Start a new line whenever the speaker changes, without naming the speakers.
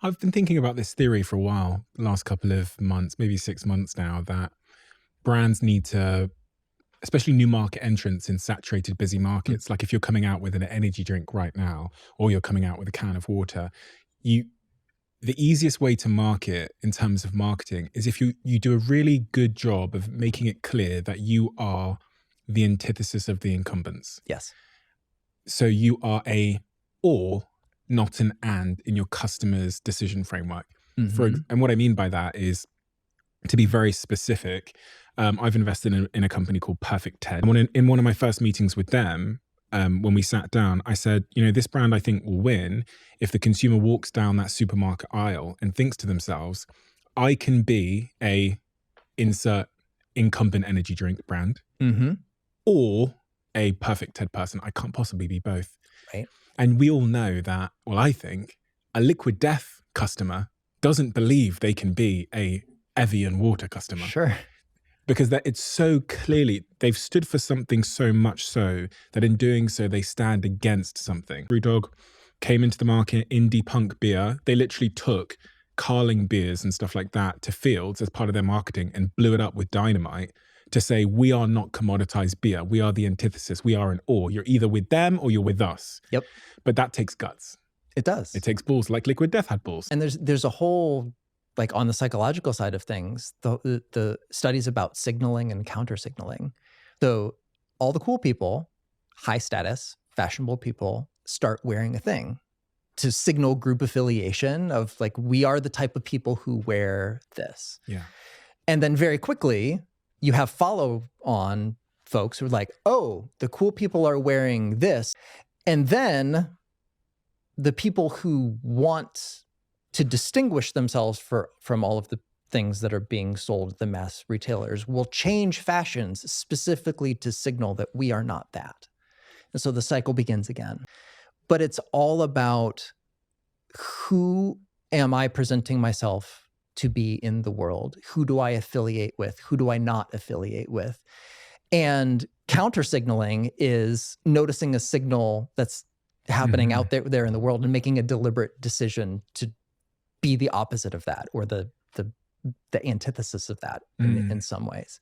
I've been thinking about this theory for a while, the last couple of months, maybe 6 months now, that brands need to, especially new market entrants in saturated, busy
Mm.
markets, like if you're coming out with an energy drink right now, or you're coming out with a can of water, you the easiest way to market in terms of marketing is if you do a really good job of making it clear that you are the antithesis of the incumbents.
Yes.
So you are a or, not an and in your customer's decision framework.
Hmm.
And what I mean by that is, to be very specific, I've invested in a company called Perfect 10. And in one of my first meetings with them, when we sat down, I said, this brand I think will win if the consumer walks down that supermarket aisle and thinks to themselves, I can be a insert incumbent energy drink brand
Hmm.
or a Perfect 10 person. I can't possibly be both.
Right.
And we all know that, well, I think a Liquid Death customer doesn't believe they can be a Evian water customer
Sure.
because that it's so clearly, they've stood for something so much so that in doing so, they stand against something. Brewdog came into the market, indie punk beer. They literally took Carling beers and stuff like that to Fields as part of their marketing and blew it up with dynamite to say, we are not commoditized beer. We are the antithesis. We are an or. You're either with them or you're with us.
Yep.
But that takes guts.
It does.
It takes balls, like Liquid Death had balls.
And there's a whole, like on the psychological side of things, the studies about signaling and counter signaling. So all the cool people, high status, fashionable people start wearing a thing to signal group affiliation of like, we are the type of people who wear this.
Yeah.
And then very quickly you have follow on folks who are like, oh, the cool people are wearing this. And then the people who want to distinguish themselves from all of the things that are being sold at the mass retailers will change fashions specifically to signal that we are not that. And so the cycle begins again. But it's all about, who am I presenting myself to be in the world? Who do I affiliate with? Who do I not affiliate with? And counter signaling is noticing a signal that's happening out there in the world and making a deliberate decision to be the opposite of that, or the antithesis of that in some ways.